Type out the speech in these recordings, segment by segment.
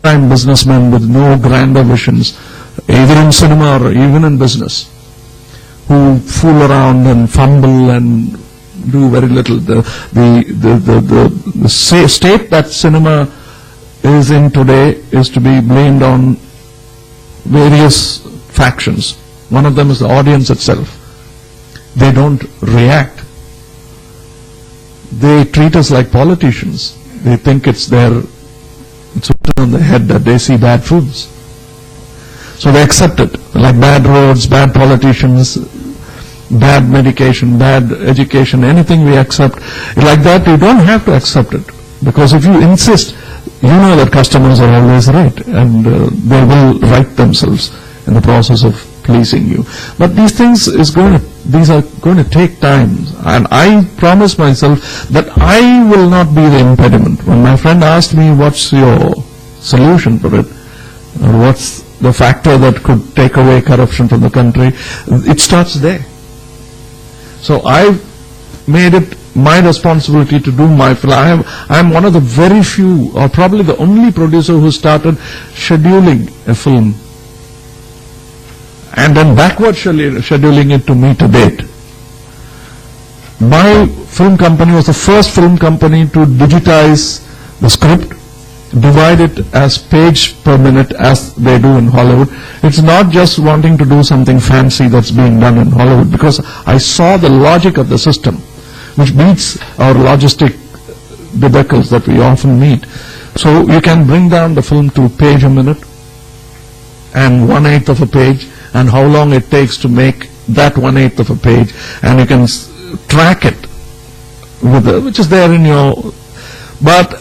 time businessmen with no grander visions, either in cinema or even in business, who fool around and fumble and do very little. The state that cinema is in today is to be blamed on various factions. One of them is the audience itself. They don't react. They treat us like politicians. They think it's written on the head that they see bad foods. So they accept it, like bad roads, bad politicians, bad medication, bad education, anything we accept. Like that, you don't have to accept it. Because if you insist, you know that customers are always right, and they will right themselves in the process of pleasing you. But these things are going to take time, and I promise myself that I will not be the impediment. When my friend asked me, what's your solution for it, or what's the factor that could take away corruption from the country, it starts there. So I've made it my responsibility to do my film. I'm one of the very few, or probably the only producer who started scheduling a film and then backward scheduling it to meet a date. My film company was the first film company to digitize the script, divide it as page per minute as they do in Hollywood. It's not just wanting to do something fancy that's being done in Hollywood, because I saw the logic of the system, which beats our logistic debacles that we often meet. So you can bring down the film to page a minute and 1/8 of a page, and how long it takes to make that 1/8 of a page, and you can track it with which is there in your, but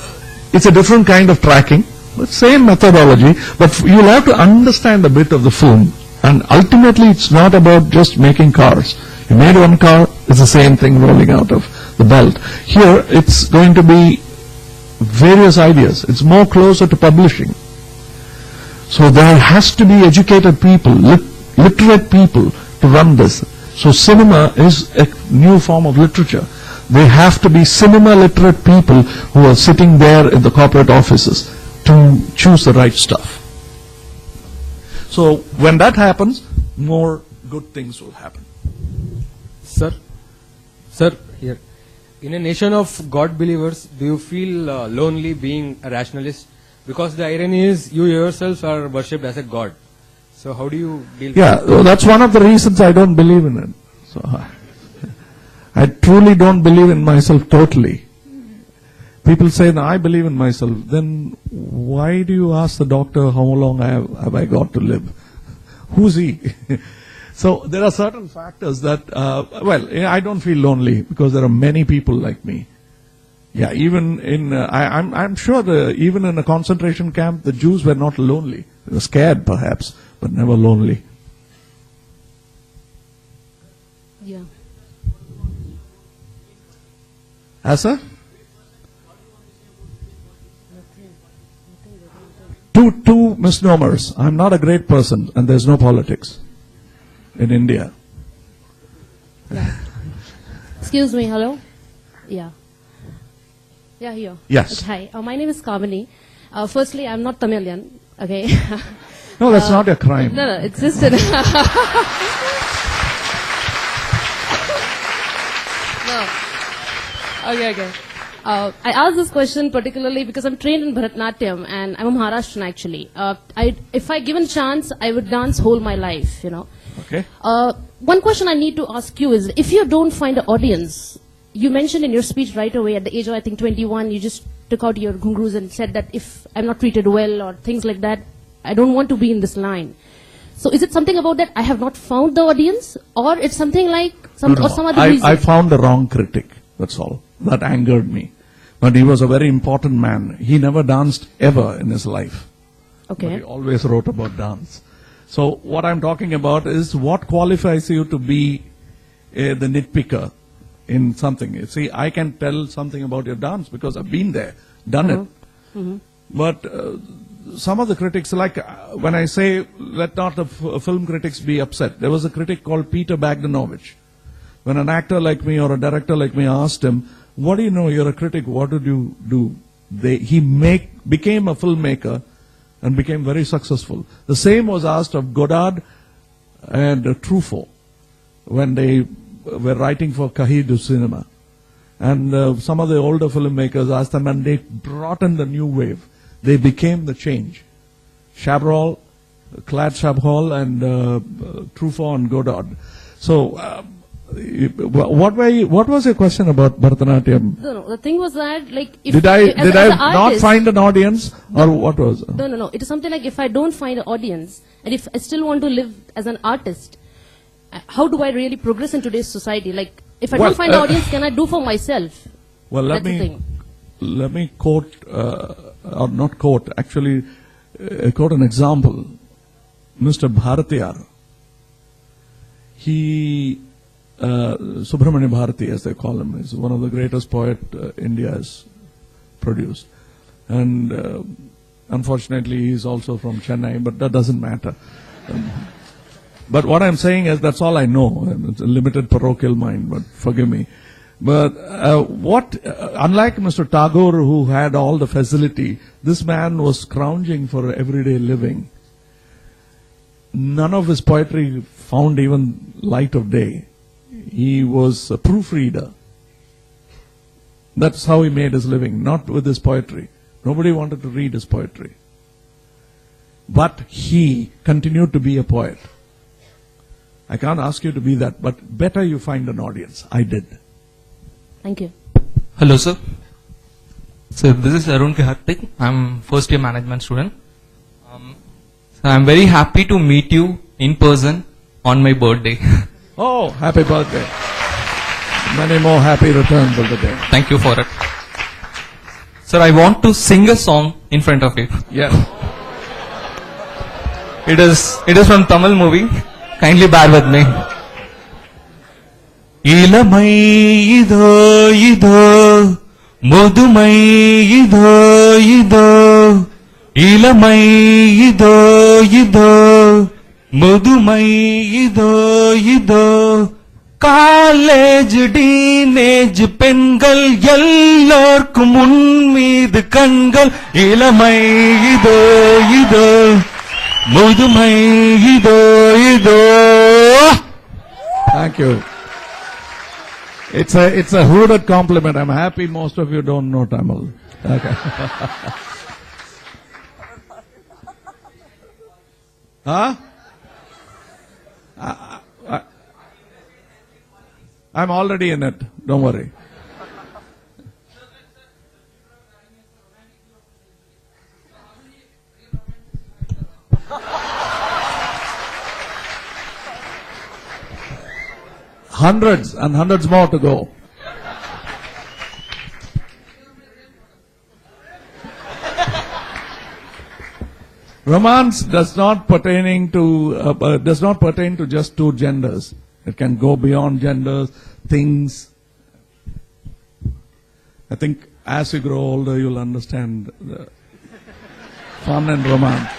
it's a different kind of tracking, but same methodology, but you'll have to understand a bit of the film, and ultimately it's not about just making cars. You made one car, it's the same thing rolling out of the belt. Here it's going to be various ideas. It's more closer to publishing. So there has to be educated people, literate people to run this. So cinema is a new form of literature. They have to be cinema literate people who are sitting there in the corporate offices to choose the right stuff. So when that happens, more good things will happen. Sir, here. In a nation of God believers, do you feel lonely being a rationalist? Because the irony is, you yourselves are worshipped as a God. So how do you deal with that? Well, that's one of the reasons I don't believe in it. So I truly don't believe in myself totally. People say, no, I believe in myself. Then why do you ask the doctor how long have I got to live? Who's he? So there are certain factors that, I don't feel lonely because there are many people like me. Yeah, even in, I'm sure even in a concentration camp, the Jews were not lonely. They were scared perhaps, but never lonely. Yeah. Sir? Two misnomers. I'm not a great person, and there's no politics in India. Yeah. Excuse me, hello? Yeah. Yeah, here. Yes. Okay, hi, my name is Kamini. Firstly, I'm not Tamilian, okay? No, that's not a crime. No, it's just an... No. Okay. I asked this question particularly because I'm trained in Bharatanatyam and I'm a Maharashtrian actually. If I given chance, I would dance whole my life, you know. Okay. One question I need to ask you is, if you don't find an audience, you mentioned in your speech right away at the age of I think 21, you just took out your ghungroos and said that if I'm not treated well or things like that, I don't want to be in this line. So is it something about that I have not found the audience, or it's something like some other reason? I found the wrong critic, that's all. That angered me. But he was a very important man. He never danced ever in his life. Okay. But he always wrote about dance. So what I'm talking about is what qualifies you to be the nitpicker in something. You see, I can tell something about your dance because I've been there, done it. Mm-hmm. But some of the critics, like when I say let not the film critics be upset, there was a critic called Peter Bogdanovich. When an actor like me or a director like me asked him, what do you know, you're a critic, what did you do? He became a filmmaker and became very successful. The same was asked of Godard and Truffaut when they were writing for Cahiers du Cinema. And some of the older filmmakers asked them, and they brought in the new wave. They became the change. Chabrol, Claude Chabrol, and Truffaut and Godard. So, what was your question about Bharatanatyam? No, the thing was that, like, if Did I as an not artist, find an audience, or what was? No. It is something like, if I don't find an audience, and if I still want to live as an artist, how do I really progress in today's society? Like, if I don't find an audience, can I do for myself? Well, let me quote, or not quote, actually quote an example. Mr. Bharatiyar, he, Subramanya Bharati, as they call him, is one of the greatest poet India has produced. And unfortunately, he is also from Chennai, but that doesn't matter. But what I'm saying is, that's all I know. It's a limited parochial mind, but forgive me. But unlike Mr. Tagore, who had all the facility, this man was scrounging for everyday living. None of his poetry found even light of day. He was a proofreader. That's how he made his living, not with his poetry. Nobody wanted to read his poetry. But he continued to be a poet. I can't ask you to be that, but better you find an audience. I did. Thank you. Hello, sir. So this is Arun Kihartik. I'm first year management student. So I'm very happy to meet you in person on my birthday. Oh, happy birthday. Many more happy returns of the day. Thank you for it. Sir, I want to sing a song in front of you. Yes. It is from Tamil movie. Kindly bear with me. இளமை இதோ இதோ முதுமை இதோ இதோ இளமை இதோ இதோ முதுமை இதோ இதோ காலேஜ் டீனேஜ் பெண்கள் எல்லோர்க்கும் உன் மீது கண்கள் இளமை இதோ இதோ முதுமை இதோ இதோ. Thank you. It's a hooded compliment. I'm happy most of you don't know Tamil. Okay. Huh? I'm already in it. Don't worry. Hundreds and hundreds more to go. Romance does not pertain to just two genders. It can go beyond genders, things. I think as you grow older, you'll understand the fun and romance.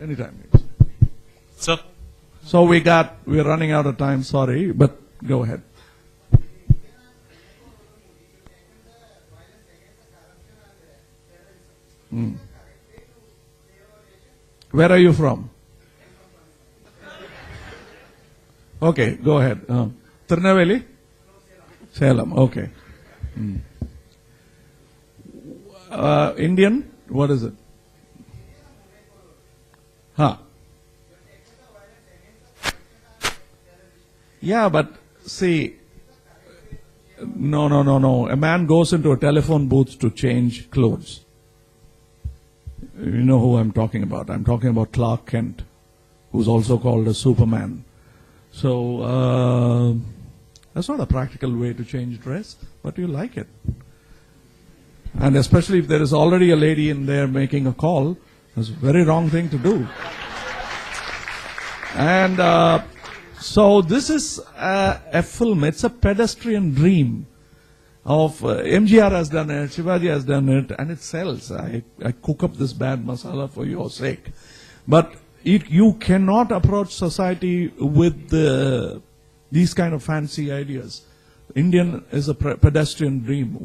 Anytime. Sir. So we're running out of time, sorry, but go ahead. Where are you from? Okay, go ahead. Tirunelveli? Salem, okay. Indian? What is it? Huh. Yeah, but see, no. A man goes into a telephone booth to change clothes. You know who I'm talking about. I'm talking about Clark Kent, who's also called a Superman. So, that's not a practical way to change dress, but you like it. And especially if there is already a lady in there making a call, that's a very wrong thing to do. And so this is a film. It's a pedestrian dream of MGR has done it, Shivaji has done it, and it sells. I cook up this bad masala for your sake. But you cannot approach society with these kind of fancy ideas. Indian is a pedestrian dream.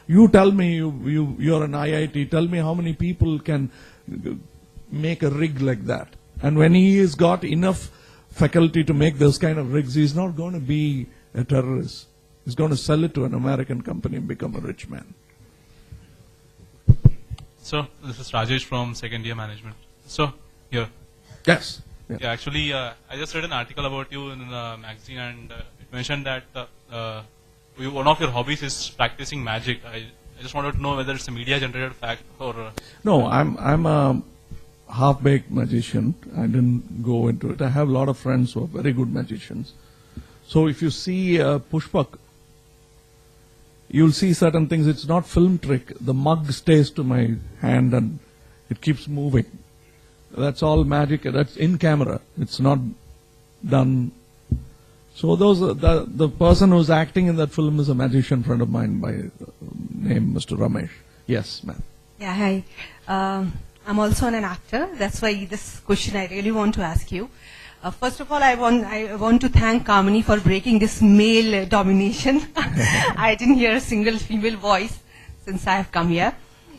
You tell me, you're an IIT, tell me how many people can make a rig like that. And when he has got enough faculty to make those kind of rigs, he's not going to be a terrorist. He's going to sell it to an American company and become a rich man. So, this is Rajesh from second year management. So, here. Yes. Yeah, actually, I just read an article about you in a magazine, and it mentioned that one of your hobbies is practicing magic. I just wanted to know whether it's a media-generated fact or... No, I'm a half-baked magician. I didn't go into it. I have a lot of friends who are very good magicians. So if you see Pushpak, you'll see certain things. It's not film trick. The mug stays to my hand and it keeps moving. That's all magic. That's in camera. It's not done. So those the person who's acting in that film is a magician friend of mine by name Mr. Ramesh. Yes, ma'am. Yeah, hi. I'm also an actor. That's why this question I really want to ask you. First of all, I want to thank Kamini for breaking this male domination. I didn't hear a single female voice since I have come here.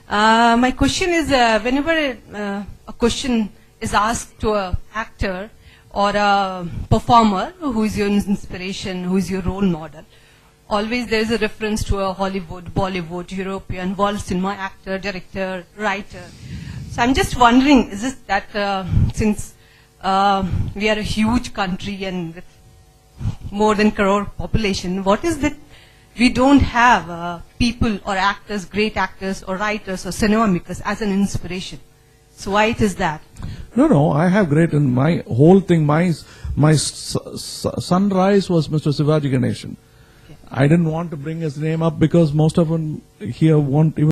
My question is, whenever a question is asked to an actor or a performer who is your inspiration, who is your role model, always there is a reference to a Hollywood, Bollywood, European, world cinema actor, director, writer. So I'm just wondering, is it that since we are a huge country and with more than crore population, what is that we don't have people or actors, great actors or writers or cinema makers as an inspiration? So why it is that? No, I have great, and my whole thing, my sunrise was Mr. Sivaji Ganesan. Okay. I didn't want to bring his name up because most of them here won't even